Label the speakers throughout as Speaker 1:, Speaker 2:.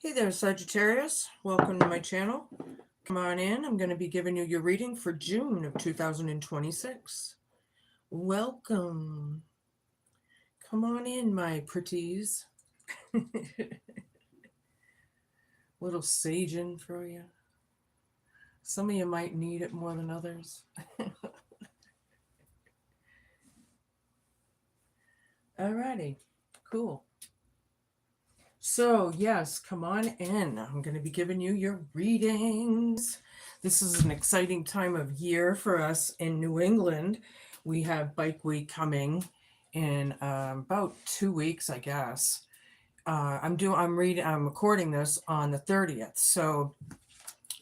Speaker 1: Hey there, Sagittarius. Welcome to my channel. Come on in. I'm going to be giving you your reading for June of 2026. Welcome. Come on in, my pretties. Little saging for you. Some of you might need it more than others. Alrighty, cool. So, yes, come on in. I'm going to be giving you your readings. This is an exciting time of year for us in New England. We have Bike Week coming in about 2 weeks, I guess. I'm recording this on the 30th, so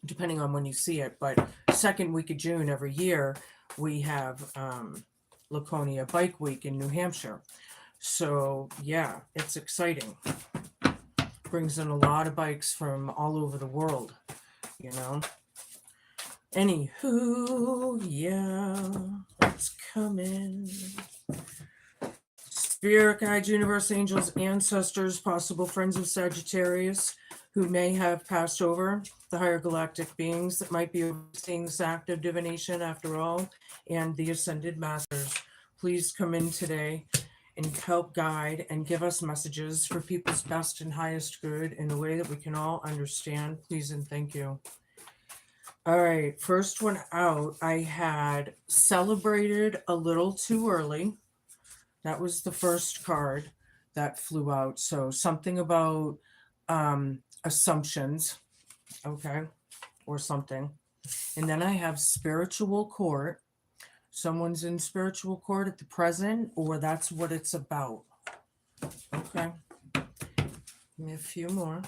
Speaker 1: depending on when you see it, but second week of June every year we have Laconia Bike Week in New Hampshire. So yeah, it's exciting. Brings in a lot of bikes from all over the world, you know. Anywho, yeah, let's come in. Spirit guides, universe, angels, ancestors, possible friends of Sagittarius who may have passed over, the higher galactic beings that might be overseeing this act of divination after all, and the ascended masters. Please come in today and help guide and give us messages for people's best and highest good in a way that we can all understand. Please and thank you. All right, first one out, I had celebrated a little too early. That was the first card that flew out. So something about assumptions, okay, or something. And then I have spiritual court. Someone's in spiritual court at the present, or that's what it's about. Okay. Give me a few more.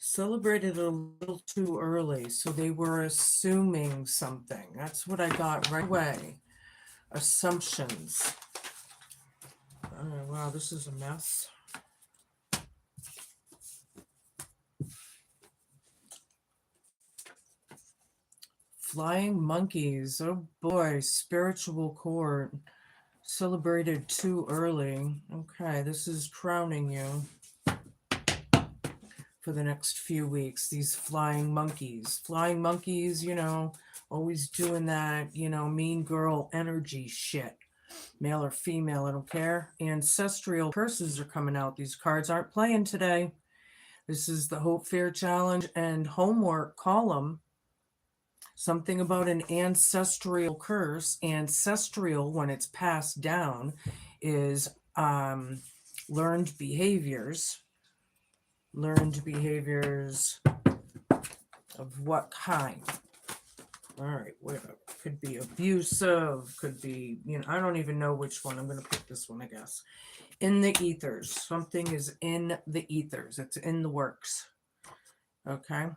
Speaker 1: Celebrated a little too early, so they were assuming something. That's what I got right away. Assumptions. Oh, wow, this is a mess. Flying monkeys. Oh boy, spiritual court. Celebrated too early. Okay, this is crowning you for the next few weeks. These flying monkeys. Flying monkeys, you know, always doing that, you know, mean girl energy shit. Male or female, I don't care. Ancestral curses are coming out. These cards aren't playing today. This is the Hope, Fear, Challenge, and Homework column. Something about an ancestral curse. Ancestral, when it's passed down, is learned behaviors. Learned behaviors of what kind? All right, whatever. Could be abusive, could be, you know, I don't even know which one. I'm going to pick this one, I guess. In the ethers. Something is in the ethers. It's in the works. Okay.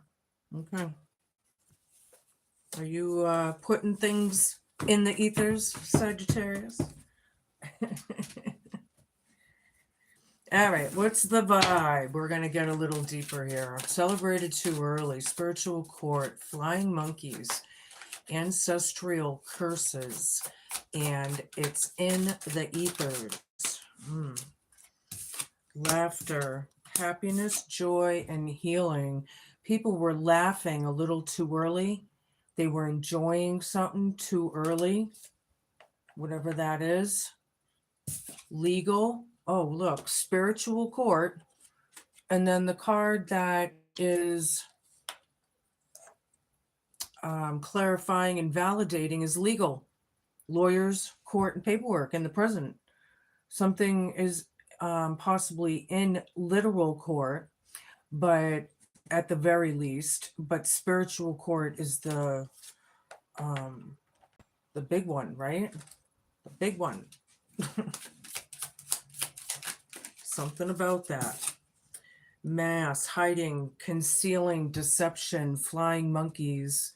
Speaker 1: Okay. Are you putting things in the ethers, Sagittarius? All right, what's the vibe? We're going to get a little deeper here. Celebrated too early, spiritual court, flying monkeys, ancestral curses, and it's in the ethers. Laughter, happiness, joy, and healing. People were laughing a little too early. They were enjoying something too early, whatever that is. Legal. Oh, look, spiritual court. And then the card that is clarifying and validating is legal. Lawyers, court, and paperwork in the present. Something is possibly in literal court, but at the very least, but spiritual court is the big one, right? The big one. Something about that. Mass, hiding, concealing, deception, flying monkeys.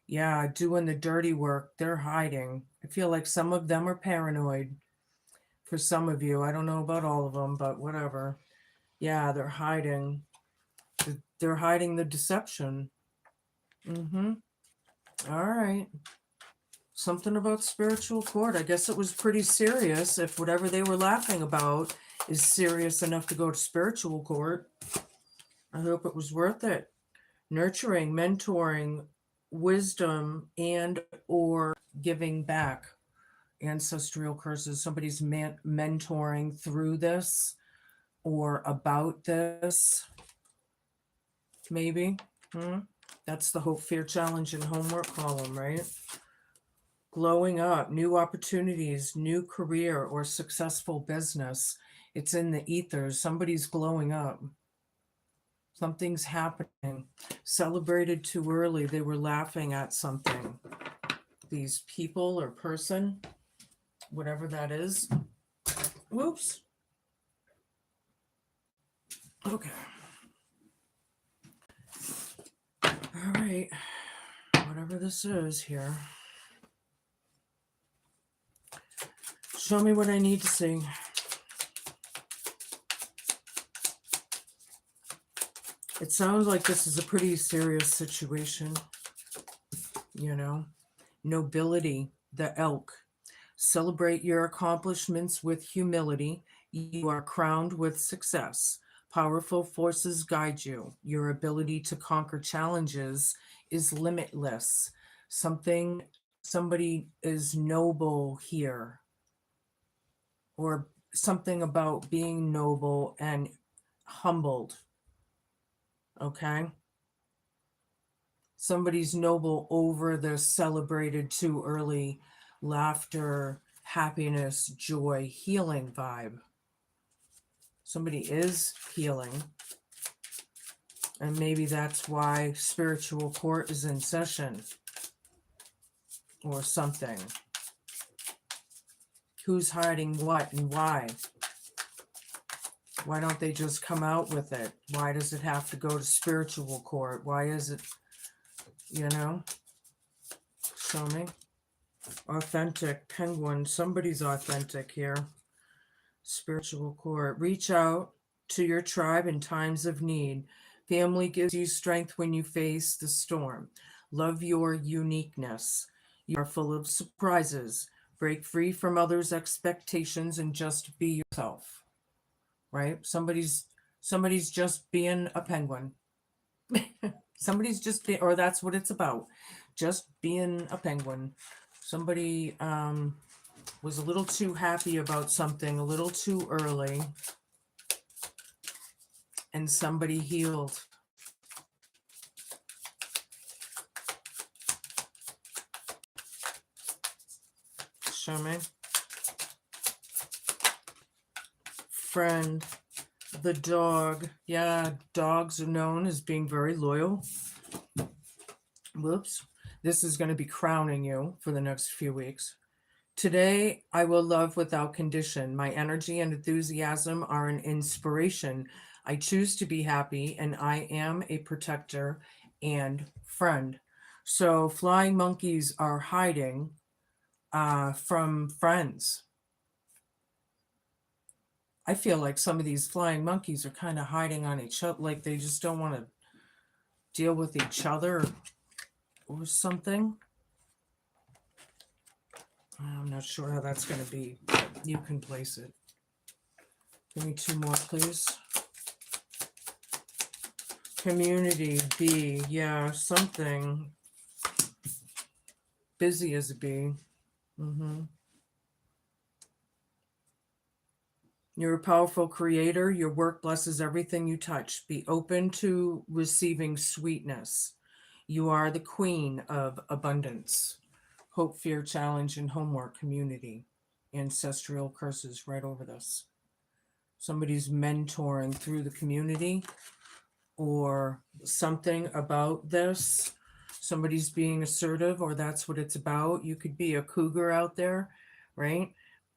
Speaker 1: Yeah, doing the dirty work. They're hiding. I feel like some of them are paranoid. For some of you, I don't know about all of them, but whatever. Yeah, they're hiding. They're hiding the deception. All right. Something about spiritual court. I guess it was pretty serious if whatever they were laughing about is serious enough to go to spiritual court. I hope it was worth it. Nurturing, mentoring, wisdom, and or giving back. Ancestral curses. Somebody's mentoring through this or about this, maybe. That's the hope, fear, challenge, and homework column, right? Glowing up, new opportunities, new career, or successful business. It's in the ethers. Somebody's glowing up. Something's happening. Celebrated too early. They were laughing at something. These people or person, whatever that is. Whoops. Okay. All right. Whatever this is here. Show me what I need to see. It sounds like this is a pretty serious situation. You know, nobility, the elk. Celebrate your accomplishments with humility. You are crowned with success. Powerful forces guide you. Your ability to conquer challenges is limitless. Somebody is noble here, or something about being noble and humbled. Okay? Somebody's noble over the celebrated too early laughter, happiness, joy, healing vibe. Somebody is healing. And maybe that's why spiritual court is in session or something. Who's hiding what and why? Why don't they just come out with it? Why does it have to go to spiritual court? Why is it, you know? Show me. Authentic penguin. Somebody's authentic here. Spiritual court. Reach out to your tribe in times of need. Family gives you strength when you face the storm. Love your uniqueness. You are full of surprises. Break free from others' expectations and just be yourself. Right? Somebody's just being a penguin. Somebody's just or that's what it's about. Just being a penguin. Somebody was a little too happy about something a little too early, and somebody healed. Show me. Friend, the dog. Yeah, dogs are known as being very loyal. Whoops. This is going to be crowning you for the next few weeks. Today, I will love without condition. My energy and enthusiasm are an inspiration. I choose to be happy, and I am a protector and friend. So flying monkeys are hiding from friends. I feel like some of these flying monkeys are kind of hiding on each other, like they just don't want to deal with each other or something. I'm not sure how that's going to be. You can place it. Give me two more, please. Community, bee. Yeah, something. Busy as a bee. You're a powerful creator. Your work blesses everything you touch. Be open to receiving sweetness. You are the queen of abundance. Hope, fear, challenge, and homework community. Ancestral curses right over this. Somebody's mentoring through the community or something about this. Somebody's being assertive, or that's what it's about. You could be a cougar out there, right?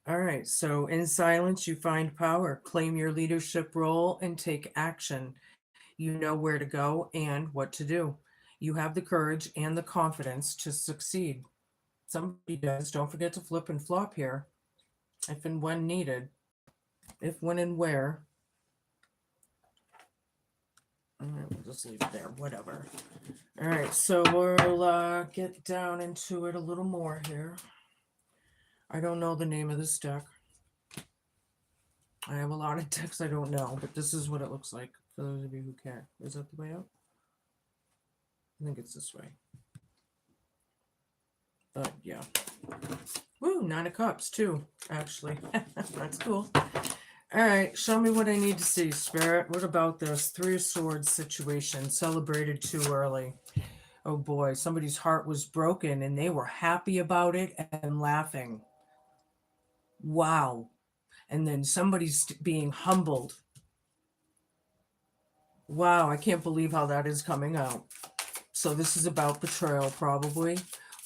Speaker 1: All right, so in silence, you find power. Claim your leadership role and take action. You know where to go and what to do. You have the courage and the confidence to succeed. Somebody does. Don't forget to flip and flop here if and when needed. If, when, and where. All right, we'll just leave it there, whatever. All right, so we'll get down into it a little more here. I don't know the name of this deck. I have a lot of decks I don't know, but this is what it looks like for those of you who care. Is that the way out? I think it's this way. But yeah. Woo, 9 of Cups too, actually. That's cool. All right, show me what I need to see, Spirit. What about this 3 of Swords situation? Celebrated too early. Oh boy, somebody's heart was broken and they were happy about it and laughing. Wow. And then somebody's being humbled. Wow, I can't believe how that is coming out. So this is about betrayal, probably,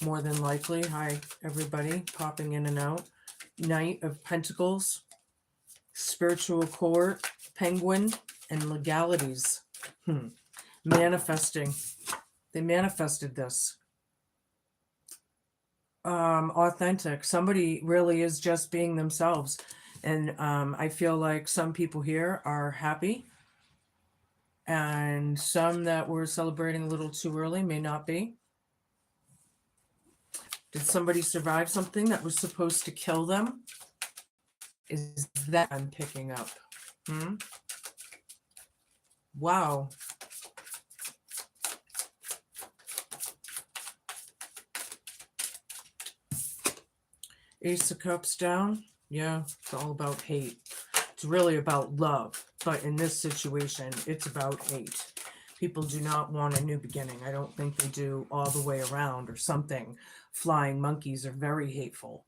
Speaker 1: more than likely. Hi, everybody, popping in and out. Knight of Pentacles, Spiritual Court, Penguin, and Legalities. Manifesting. They manifested this. Authentic. Somebody really is just being themselves. And I feel like some people here are happy. And some that were celebrating a little too early may not be. Did somebody survive something that was supposed to kill them? Is that I'm picking up? Wow. Ace of Cups down. Yeah, it's all about hate. It's really about love. But in this situation, it's about hate. People do not want a new beginning. I don't think they do all the way around or something. Flying monkeys are very hateful,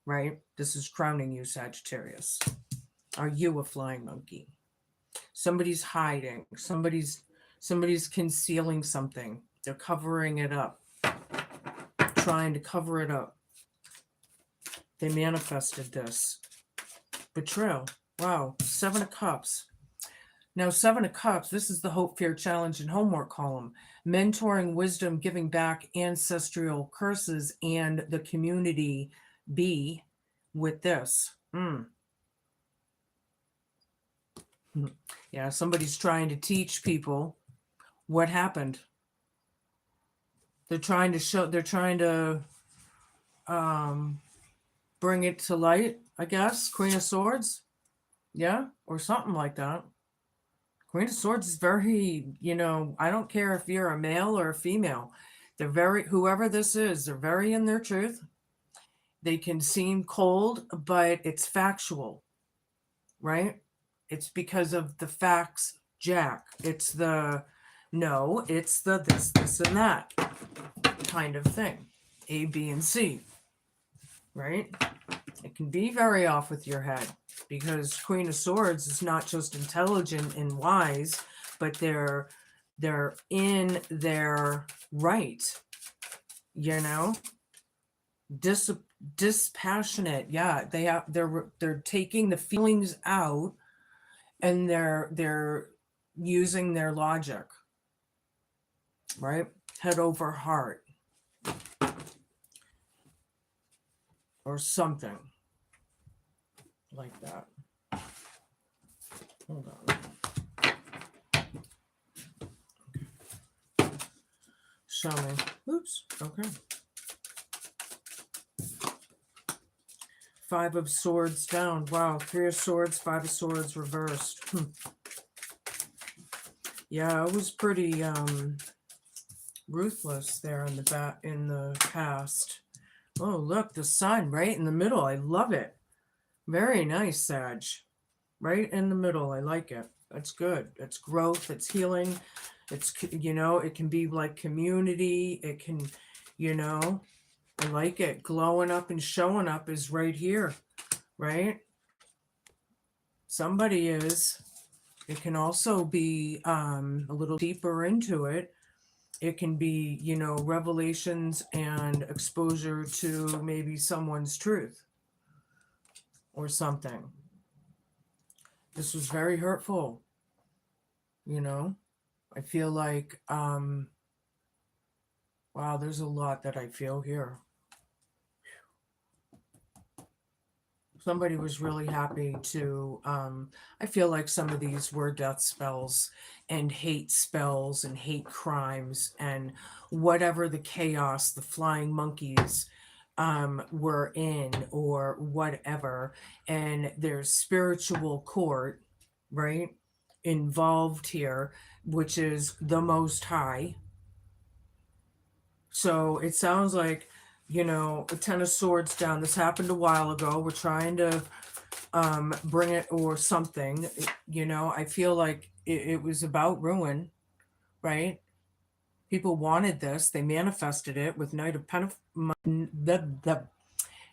Speaker 1: right? This is crowning you, Sagittarius. Are you a flying monkey? Somebody's hiding. Somebody's concealing something. They're covering it up. Trying to cover it up. They manifested this. Betrayal. Wow. 7 of Cups. Now, 7 of Cups, this is the Hope, Fear, Challenge, and Homework column. Mentoring, wisdom, giving back, ancestral curses, and the community be with this. Yeah, somebody's trying to teach people what happened. They're trying to bring it to light, I guess. Queen of Swords. Yeah, or something like that. Queen of Swords is very, I don't care if you're a male or a female. They're very, whoever this is, they're very in their truth. They can seem cold, but it's factual, right? It's because of the facts, Jack. It's the, no, it's the this, and that kind of thing. A, B, and C, right? It can be very off with your head because Queen of Swords is not just intelligent and wise, but they're in their right, dispassionate. Yeah, they're taking the feelings out and they're using their logic, right? Head over heart or something like that. Hold on. Okay. Show me. Oops. Okay. 5 of Swords down. Wow. 3 of Swords, 5 of Swords reversed. Yeah, it was pretty ruthless there in the past. Oh, look, the sun right in the middle. I love it. Very nice, Sag. Right in the middle. I like it. That's good. It's growth. It's healing. It's, it can be like community. It can, I like it. Glowing up and showing up is right here, right? Somebody is. It can also be a little deeper into it. It can be, revelations and exposure to maybe someone's truth or something. This was very hurtful. I feel like, wow, there's a lot that I feel here. Somebody was really happy to, I feel like some of these were death spells and hate spells and hate crimes and whatever the chaos, the flying monkeys, we're in or whatever, and there's spiritual court, right, involved here, which is the Most High. So it sounds like, a Ten of Swords down. This happened a while ago. We're trying to bring it or something. I feel like it was about ruin, right? People wanted this. They manifested it with the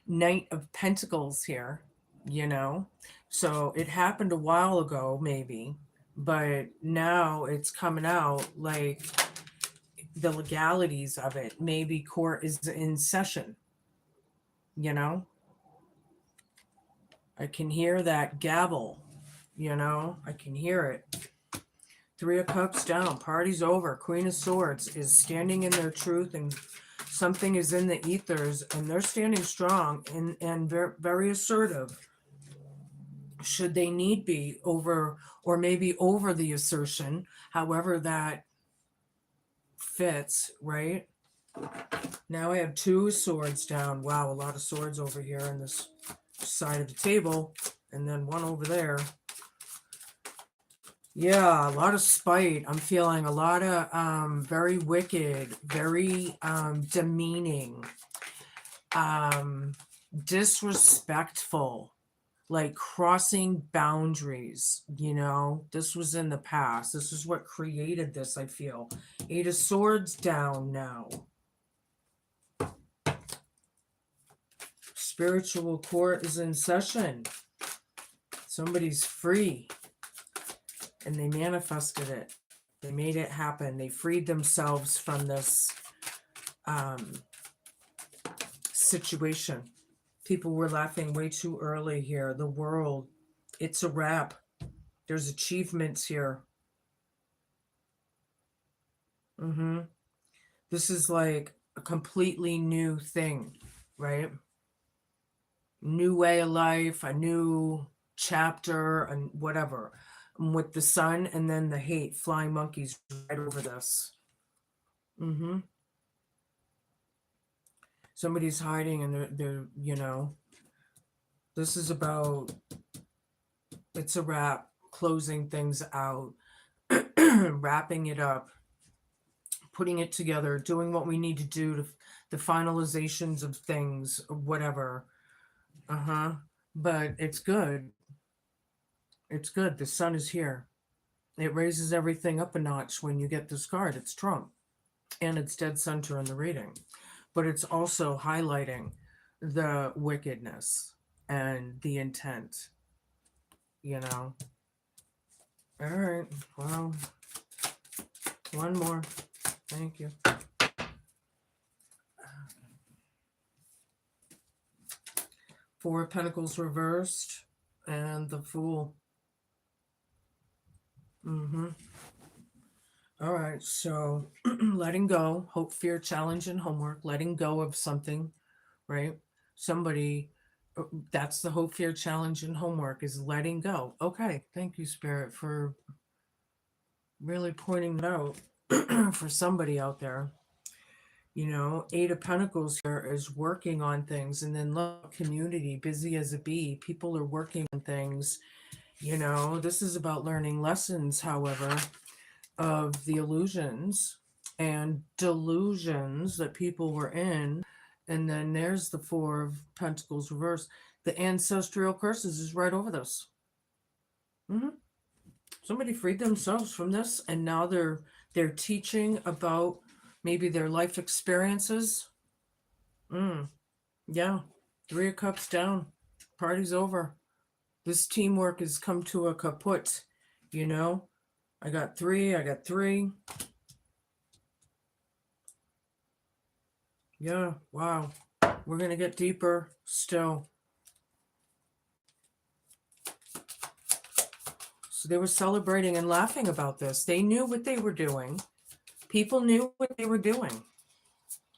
Speaker 1: Knight of Pentacles here, you know? So it happened a while ago, maybe, but now it's coming out like the legalities of it. Maybe court is in session, you know? I can hear that gavel, I can hear it. Three of Cups down, party's over. Queen of Swords is standing in their truth, and something is in the ethers, and they're standing strong and very, very assertive. Should they need be over, or maybe over the assertion, however that fits, right? Now I have Two of Swords down. Wow, a lot of swords over here on this side of the table, and then one over there. Yeah, a lot of spite. I'm feeling a lot of very wicked, very demeaning, disrespectful, like crossing boundaries. This was in the past. This is what created this, I feel. Eight of Swords down now. Spiritual court is in session. Somebody's free. And they manifested it. They made it happen. They freed themselves from this situation. People were laughing way too early here. The world, it's a wrap. There's achievements here. This is like a completely new thing, right? New way of life, a new chapter, and whatever. With the sun and then the hate, flying monkeys right over this. Somebody's hiding, and they're this is about, it's a wrap, closing things out, wrapping it up, putting it together, doing what we need to do to the finalizations of things, whatever. But it's good. It's good. The sun is here. It raises everything up a notch when you get this card. It's Trump. And it's dead center in the reading. But it's also highlighting the wickedness and the intent. All right. Well, one more. Thank you. Four of Pentacles reversed and the Fool. All right, so letting go, hope, fear, challenge, and homework, letting go of something, right? Somebody, that's the hope, fear, challenge, and homework, is letting go. Okay, thank you, Spirit, for really pointing it out for somebody out there. Eight of Pentacles here is working on things, and then look, community, busy as a bee. People are working on things. This is about learning lessons, however, of the illusions and delusions that people were in. And then there's the Four of Pentacles reversed. The ancestral curses is right over this. Somebody freed themselves from this, and now they're teaching about maybe their life experiences. Yeah. Three of Cups down. Party's over. This teamwork has come to a kaput, I got three. Yeah, wow. We're going to get deeper still. So they were celebrating and laughing about this. They knew what they were doing. People knew what they were doing.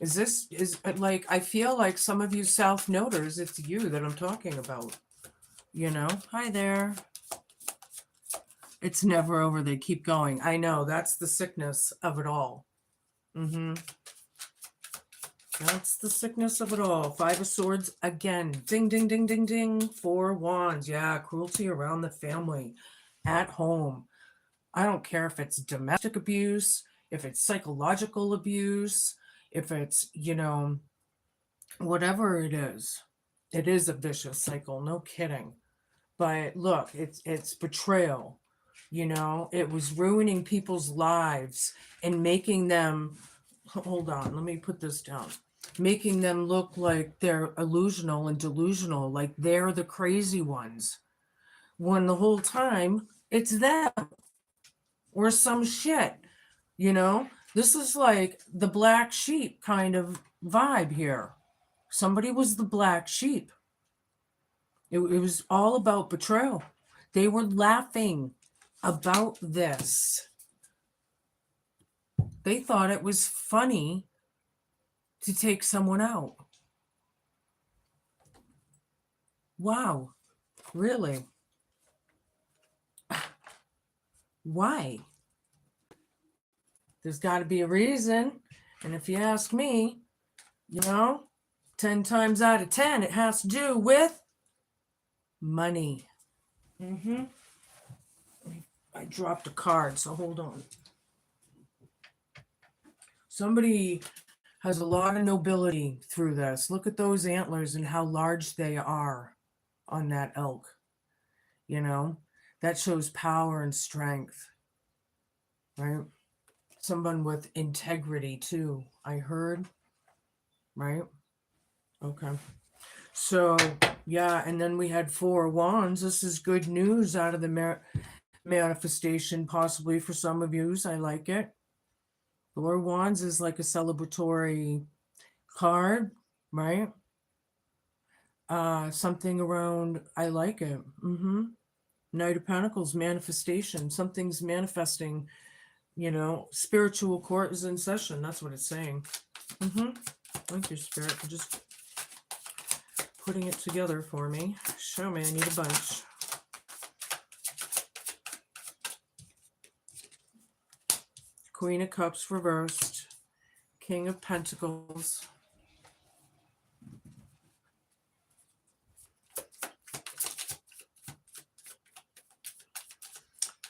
Speaker 1: Is like, I feel like some of you South Noters, it's you that I'm talking about. Hi there. It's never over. They keep going. I know. That's the sickness of it all. That's the sickness of it all. Five of Swords again. Ding, ding, ding, ding, ding. Four Wands. Yeah, cruelty around the family, at home. I don't care if it's domestic abuse, if it's psychological abuse, if it's, whatever it is. It is a vicious cycle, no kidding. But look, it's betrayal. It was ruining people's lives and making them, hold on, let me put this down, making them look like they're illusional and delusional, like they're the crazy ones, when the whole time it's them or some shit. This is like the black sheep kind of vibe here. Somebody was the black sheep. It was all about betrayal. They were laughing about this. They thought it was funny to take someone out. Wow. Really? Why? There's got to be a reason. And if you ask me, 10 times out of 10, it has to do with money. I dropped a card, so hold on. Somebody has a lot of nobility through this. Look at those antlers and how large they are on that elk. That shows power and strength, right? Someone with integrity too, I heard, right? Okay. So, yeah, and then we had Four Wands. This is good news out of the manifestation, possibly for some of you. I like it. Four Wands is like a celebratory card, right? Something around, I like it. Knight of Pentacles, manifestation. Something's manifesting, spiritual court is in session. That's what it's saying. Thank you, Spirit, for just putting it together for me. Show me, I need a bunch. Queen of Cups reversed. King of Pentacles.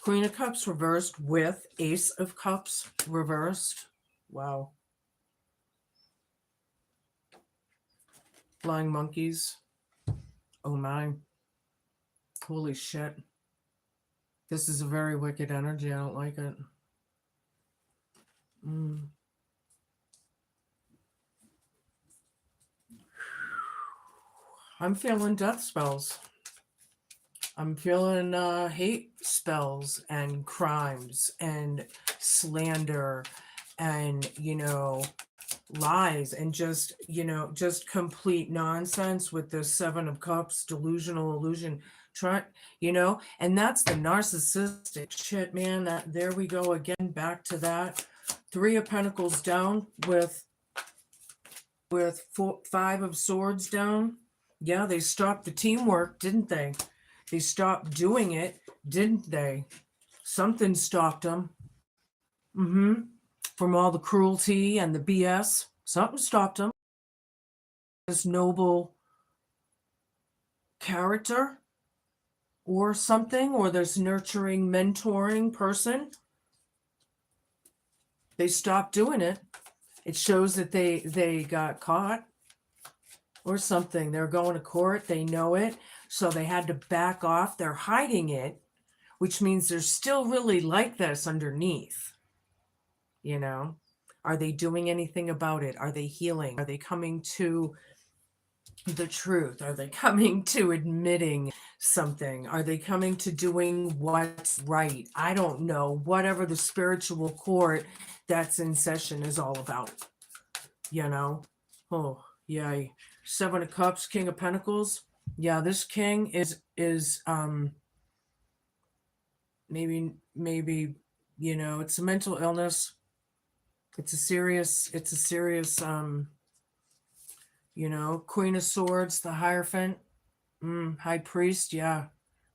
Speaker 1: Queen of Cups reversed with Ace of Cups reversed. Wow. Flying monkeys. Oh my. Holy shit. This is a very wicked energy. I don't like it. I'm feeling death spells. I'm feeling hate spells and crimes and slander and, lies and just complete nonsense with the Seven of Cups, delusional illusion, and that's the narcissistic shit, man. That there we go again, back to that. Three of Pentacles down with Five of Swords down. Yeah, they stopped the teamwork, didn't they? They stopped doing it, didn't they? Something stopped them. From all the cruelty and the BS. Something stopped them. This noble character or something, or this nurturing, mentoring person. They stopped doing it. It shows that they got caught or something. They're going to court. They know it. So they had to back off. They're hiding it, which means they're still really like this underneath. Are they doing anything about it? Are they healing? Are they coming to the truth? Are they coming to admitting something? Are they coming to doing what's right? I don't know. Whatever the spiritual court that's in session is all about, Oh, yeah. Seven of Cups, King of Pentacles. Yeah, this king is maybe, it's a mental illness. It's a serious, Queen of Swords, the Hierophant, High Priest, yeah.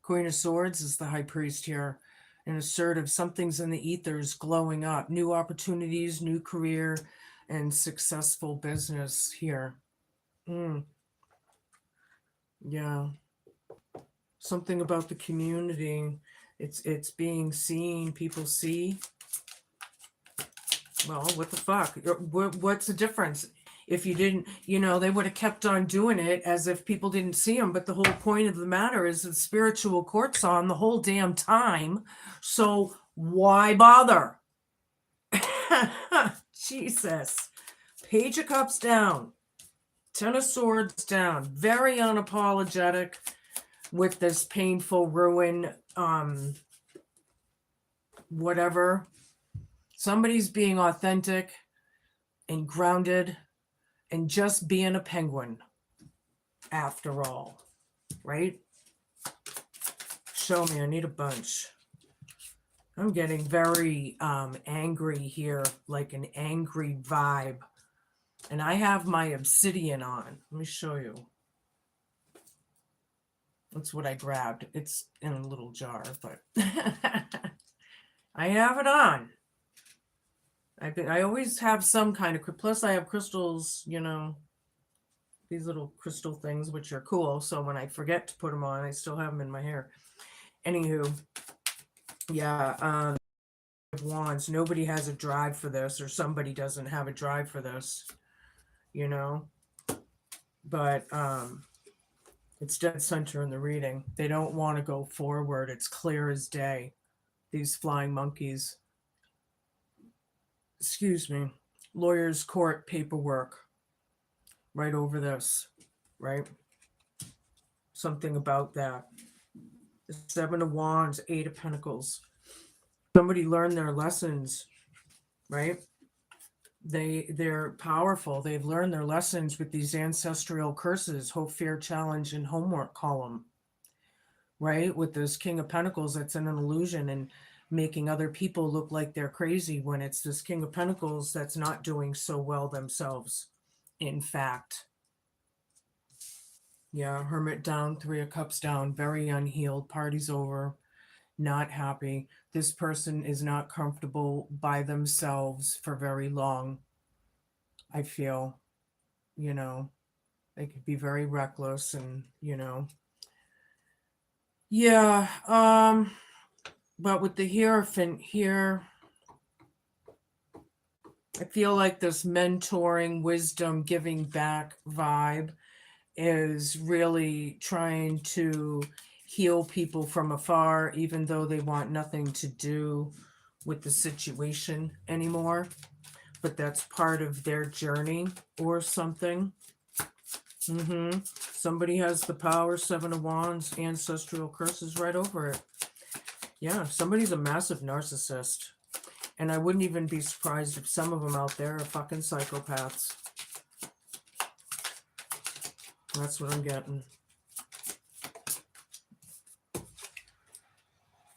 Speaker 1: Queen of Swords is the High Priest here. An assertive, something's in the ethers glowing up. New opportunities, new career, and successful business here. Yeah. Something about the community. It's being seen. People see. Well, what the fuck? What's the difference? If you didn't, they would have kept on doing it as if people didn't see them. But the whole point of the matter is the spiritual court's on the whole damn time. So why bother? Jesus. Page of Cups down. Ten of Swords down. Very unapologetic with this painful ruin. Whatever. Somebody's being authentic and grounded and just being a penguin after all, right? Show me, I need a bunch. I'm getting very angry here, like an angry vibe. And I have my obsidian on. Let me show you. That's what I grabbed. It's in a little jar, but I have it on. I always have some kind of, plus I have crystals, these little crystal things, which are cool. So when I forget to put them on, I still have them in my hair. Anywho, yeah, Wands, nobody has a drive for this, or somebody doesn't have a drive for this, but it's dead center in the reading. They don't want to go forward. It's clear as day. These flying monkeys. Excuse me. Lawyer's court paperwork. Right over this. Right? Something about that. The Seven of Wands, Eight of Pentacles. Somebody learned their lessons. Right? They're powerful. They've learned their lessons with these ancestral curses, hope, fear, challenge, and homework column, right? With this King of Pentacles, that's an illusion and making other people look like they're crazy when it's this King of Pentacles that's not doing so well themselves, in fact. Yeah, Hermit down, Three of Cups down, very unhealed, party's over, not happy. This person is not comfortable by themselves for very long. I feel, they could be very reckless and, yeah, but with the Hierophant here, I feel like this mentoring, wisdom, giving back vibe is really trying to heal people from afar, even though they want nothing to do with the situation anymore. But that's part of their journey or something. Somebody has the power, Seven of Wands, ancestral curses right over it. Yeah, somebody's a massive narcissist. And I wouldn't even be surprised if some of them out there are fucking psychopaths. That's what I'm getting.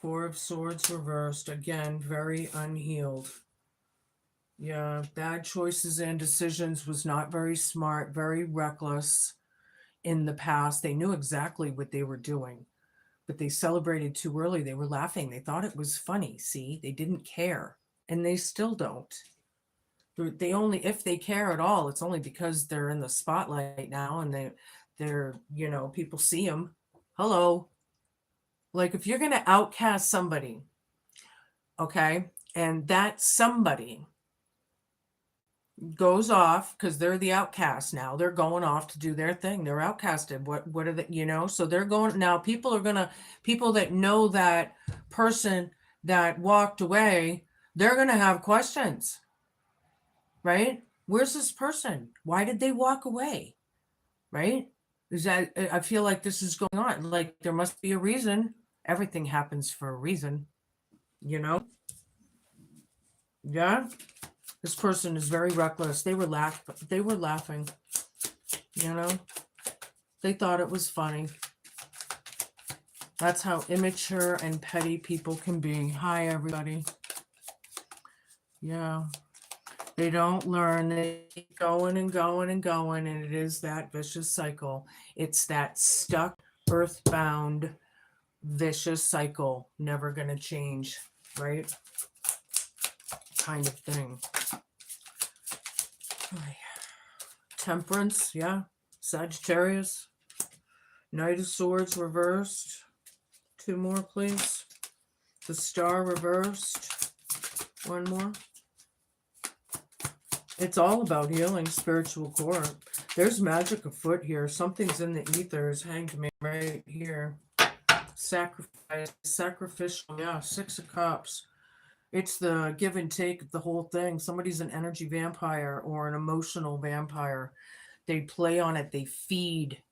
Speaker 1: Four of Swords reversed. Again, very unhealed. Yeah, bad choices and decisions, was not very smart, very reckless in the past. They knew exactly what they were doing, but they celebrated too early. They were laughing. They thought it was funny. See, they didn't care, and they still don't. They only, if they care at all, it's only because they're in the spotlight now and they're, people see them. Hello. Like if you're going to outcast somebody, okay, and that somebody goes off because they're the outcast now, they're going off to do their thing, they're outcasted, what are they, so they're going now, people that know that person that walked away, they're gonna have questions, right? Where's this person? Why did they walk away? Right? Is that, I feel like this is going on, like there must be a reason. Everything happens for a reason, Yeah. This person is very reckless. They were laughing. They thought it was funny. That's how immature and petty people can be. Hi, everybody. Yeah. They don't learn. They keep going and going and going, and it is that vicious cycle. It's that stuck, earthbound, vicious cycle. Never going to change, right? Kind of thing. Temperance, yeah. Sagittarius. Knight of Swords reversed. Two more, please. The Star reversed. One more. It's all about healing, spiritual core. There's magic afoot here. Something's in the ethers. Hanged Man right here. Sacrifice, sacrificial. Yeah, Six of Cups. It's the give and take of the whole thing. Somebody's an energy vampire or an emotional vampire. They play on it. They feed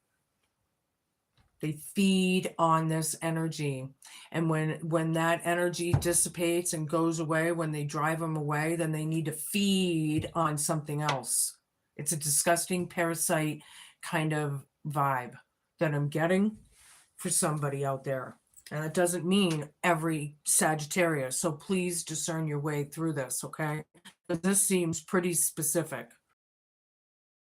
Speaker 1: on this energy. And when that energy dissipates and goes away, when they drive them away, then they need to feed on something else. It's a disgusting parasite kind of vibe that I'm getting for somebody out there. And it doesn't mean every Sagittarius. So please discern your way through this, okay? But this seems pretty specific.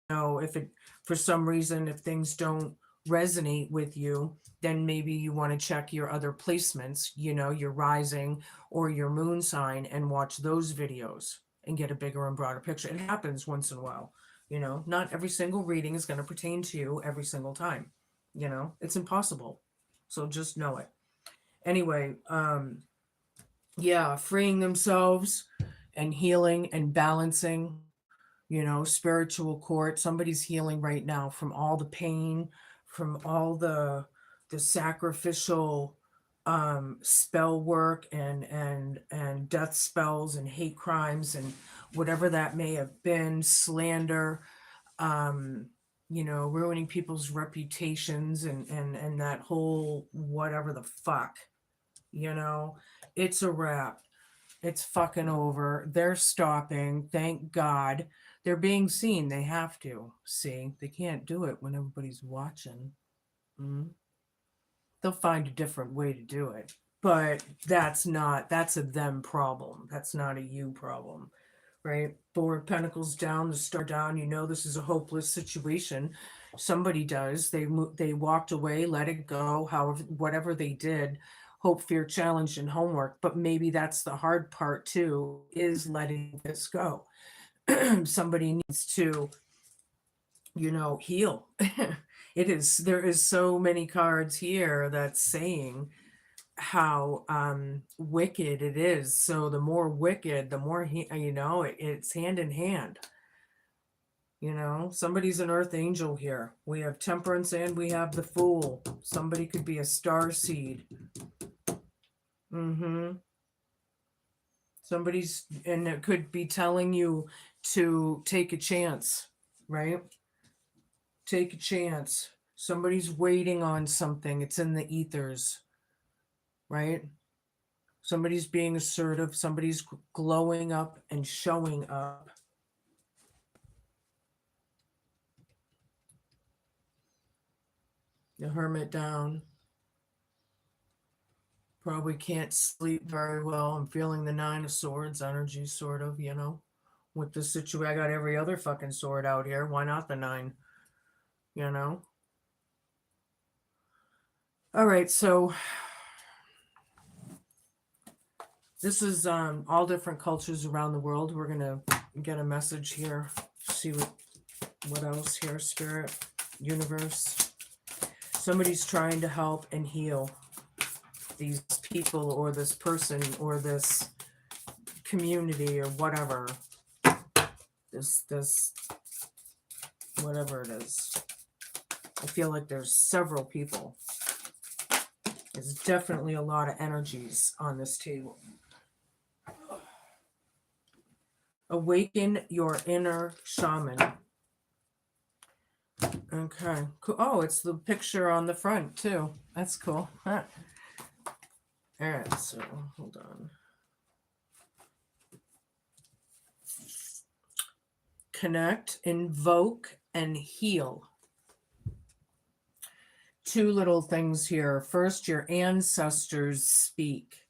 Speaker 1: If it, for some reason, if things don't resonate with you, then maybe you want to check your other placements, your rising or your moon sign, and watch those videos and get a bigger and broader picture. It happens once in a while. Not every single reading is going to pertain to you every single time. It's impossible. So just know it. Anyway, yeah, freeing themselves and healing and balancing, spiritual court. Somebody's healing right now from all the pain, from all the sacrificial spell work and death spells and hate crimes and whatever that may have been, slander, ruining people's reputations and that whole whatever the fuck, it's a wrap. It's fucking over. They're stopping. Thank God. They're being seen. They have to. See, they can't do it when everybody's watching. They'll find a different way to do it. But that's a them problem. That's not a you problem. Right? Four of Pentacles down, the Star down. This is a hopeless situation. Somebody does. They walked away, let it go, however, whatever they did. Hope, fear, challenge, and homework. But maybe that's the hard part too, is letting this go. Somebody needs to, heal. There is so many cards here that's saying how wicked it is. So the more wicked, the more it's hand in hand. Somebody's an earth angel here. We have Temperance and we have the Fool. Somebody could be a star seed. And it could be telling you to take a chance, right? Take a chance. Somebody's waiting on something. It's in the ethers, right? Somebody's being assertive. Somebody's glowing up and showing up. The Hermit down. Probably can't sleep very well. I'm feeling the Nine of Swords energy, sort of, with the situation. I got every other fucking sword out here. Why not the 9? All right, so this is all different cultures around the world. We're gonna get a message here. See what else here, Spirit, Universe. Somebody's trying to help and heal these people or this person or this community or whatever. This whatever it is. I feel like there's several people. There's definitely a lot of energies on this table. Awaken your inner shaman. Okay. Cool. Oh, it's the picture on the front too. That's cool. Huh. All right, so hold on. Connect, invoke, and heal. Two little things here. First, your ancestors speak.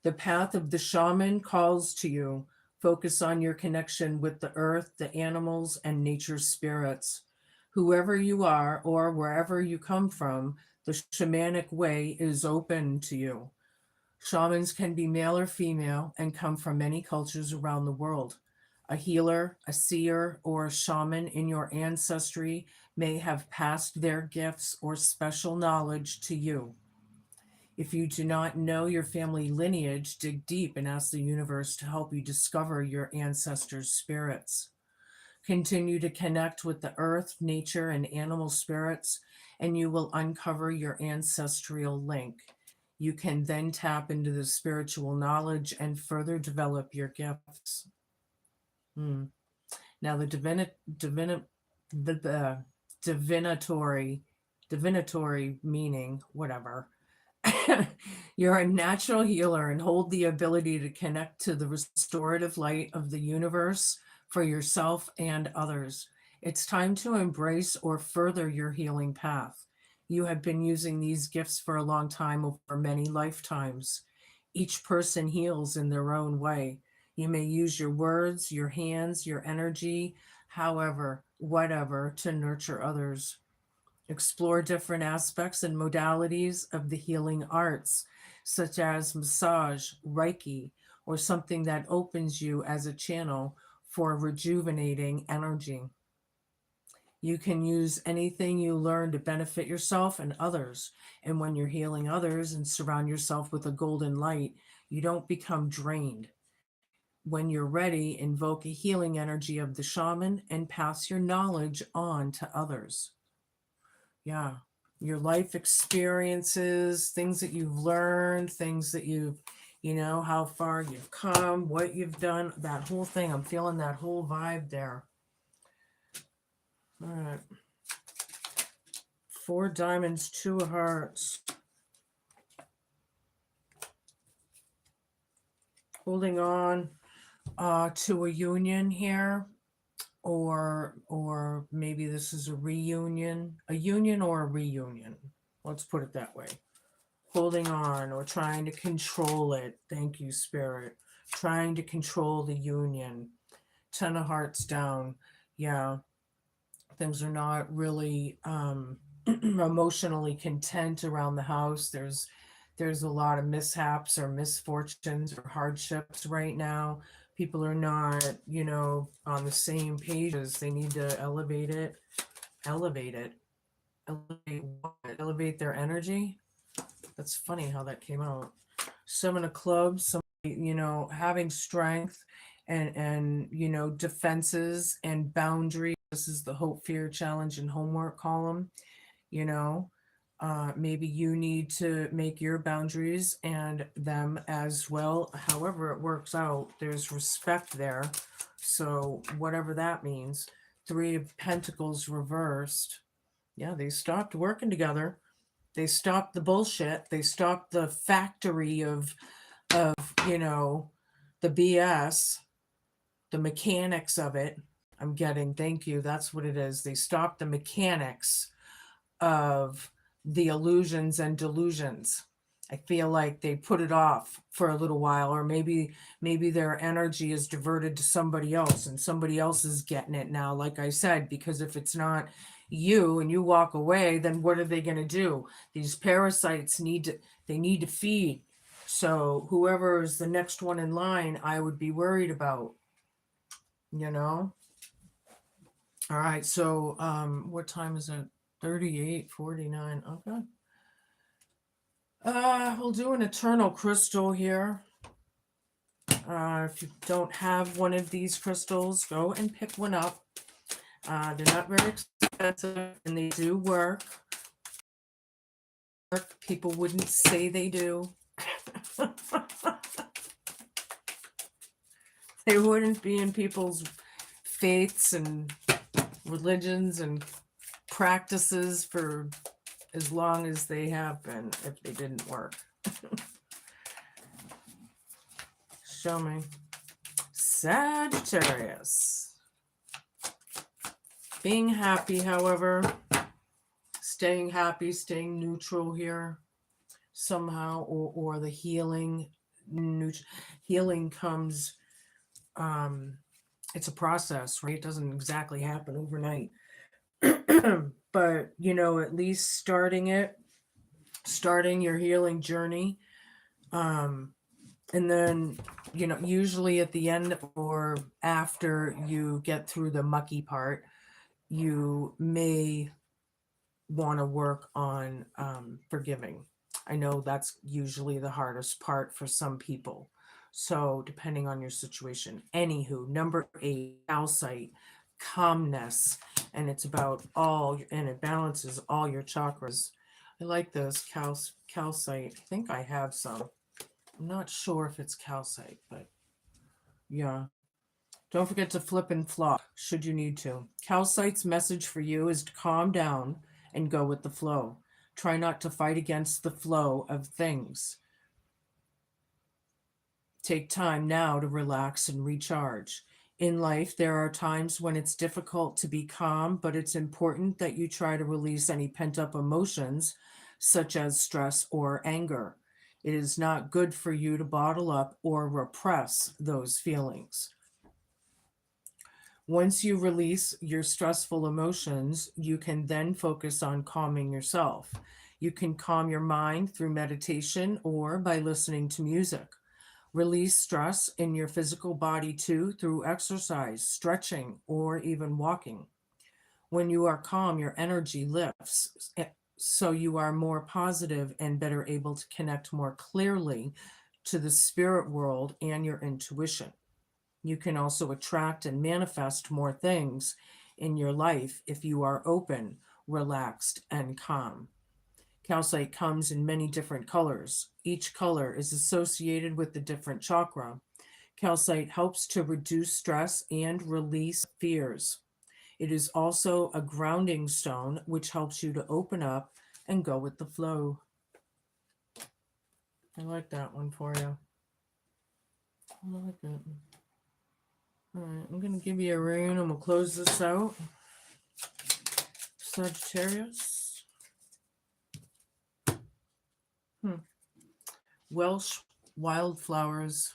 Speaker 1: The path of the shaman calls to you. Focus on your connection with the earth, the animals, and nature spirits. Whoever you are or wherever you come from, the shamanic way is open to you. Shamans can be male or female and come from many cultures around the world. A healer, a seer, or a shaman in your ancestry may have passed their gifts or special knowledge to you. If you do not know your family lineage, dig deep and ask the universe to help you discover your ancestors' spirits. Continue to connect with the earth, nature, and animal spirits, and you will uncover your ancestral link. You can then tap into the spiritual knowledge and further develop your gifts. Hmm. Now, the divinatory, divinatory meaning, whatever. You're a natural healer and hold the ability to connect to the restorative light of the universe for yourself and others. It's time to embrace or further your healing path. You have been using these gifts for a long time, over many lifetimes. Each person heals in their own way. You may use your words, your hands, your energy, however, whatever, to nurture others. Explore different aspects and modalities of the healing arts, such as massage, Reiki, or something that opens you as a channel for rejuvenating energy. You can use anything you learn to benefit yourself and others. And when you're healing others and surround yourself with a golden light, you don't become drained. When you're ready, invoke a healing energy of the shaman and pass your knowledge on to others. Yeah. Your life experiences, things that you've learned, things that how far you've come, what you've done, that whole thing. I'm feeling that whole vibe there. All right. 4 diamonds, 2 of hearts. Holding on to a union here, or maybe this is a reunion, or a reunion. Let's put it that way. Holding on or trying to control it. Thank you, Spirit. Trying to control the union. 10 of hearts down. Yeah. Things are not really emotionally content around the house. There's a lot of mishaps or misfortunes or hardships right now. People are not, on the same pages. They need to elevate it. Elevate what? Elevate their energy. That's funny how that came out. 7 of clubs, somebody, having strength and defenses and boundaries. This is the hope, fear, challenge, and homework column. Maybe you need to make your boundaries and them as well. However it works out, there's respect there. So whatever that means. 3 of Pentacles reversed. Yeah, they stopped working together. They stopped the bullshit. They stopped the factory of the BS, the mechanics of it. I'm getting, thank you. That's what it is. They stopped the mechanics of the illusions and delusions. I feel like they put it off for a little while, or maybe their energy is diverted to somebody else and somebody else is getting it now, like I said, because if it's not you and you walk away, then what are they going to do? These parasites need to feed. So whoever is the next one in line, I would be worried about, All right. So what time is it? 38:49. Okay. We'll do an eternal crystal here. If you don't have one of these crystals, go and pick one up. They're not very expensive and they do work. People wouldn't say they do. They wouldn't be in people's faiths and religions and practices for as long as they have been if they didn't work. Show me. Sagittarius. Being happy, however, staying happy, staying neutral here somehow, or the healing. Healing comes, it's a process, right? It doesn't exactly happen overnight. But, at least starting your healing journey, And then, usually at the end or after you get through the mucky part, you may want to work on forgiving. I know that's usually the hardest part for some people. So, depending on your situation. Anywho, number 8, calcite, calmness, and it's about and it balances all your chakras. I like this calcite. I think I have some. I'm not sure if it's calcite, but yeah. Don't forget to flip and flop should you need to. Calcite's message for you is to calm down and go with the flow. Try not to fight against the flow of things. Take time now to relax and recharge. In life, there are times when it's difficult to be calm, but it's important that you try to release any pent up emotions, such as stress or anger. It is not good for you to bottle up or repress those feelings. Once you release your stressful emotions, you can then focus on calming yourself. You can calm your mind through meditation or by listening to music. Release stress in your physical body too through exercise, stretching, or even walking. When you are calm, your energy lifts, so you are more positive and better able to connect more clearly to the spirit world and your intuition. You can also attract and manifest more things in your life if you are open, relaxed, and calm. Calcite comes in many different colors. Each color is associated with a different chakra. Calcite helps to reduce stress and release fears. It is also a grounding stone, which helps you to open up and go with the flow. I like that one for you. I like that. All right, I'm going to give you a rune and we'll close this out. Sagittarius. Welsh wildflowers.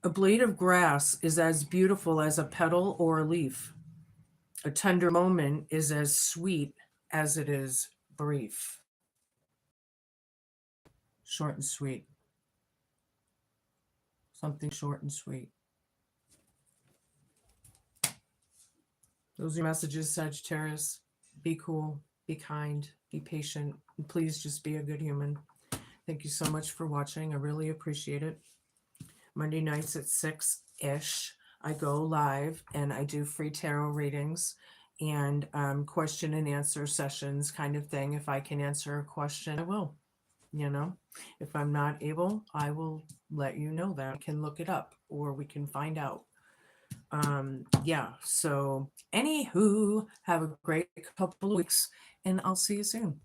Speaker 1: A blade of grass is as beautiful as a petal or a leaf. A tender moment is as sweet as it is brief. Short and sweet. Something short and sweet. Those are your messages, Sagittarius. Be cool, be kind, be patient, and please just be a good human. Thank you so much for watching. I really appreciate it. Monday nights at 6-ish, I go live and I do free tarot readings and question and answer sessions kind of thing. If I can answer a question, I will. If I'm not able, I will let you know that. I can look it up or we can find out. So anywho, have a great couple of weeks and I'll see you soon.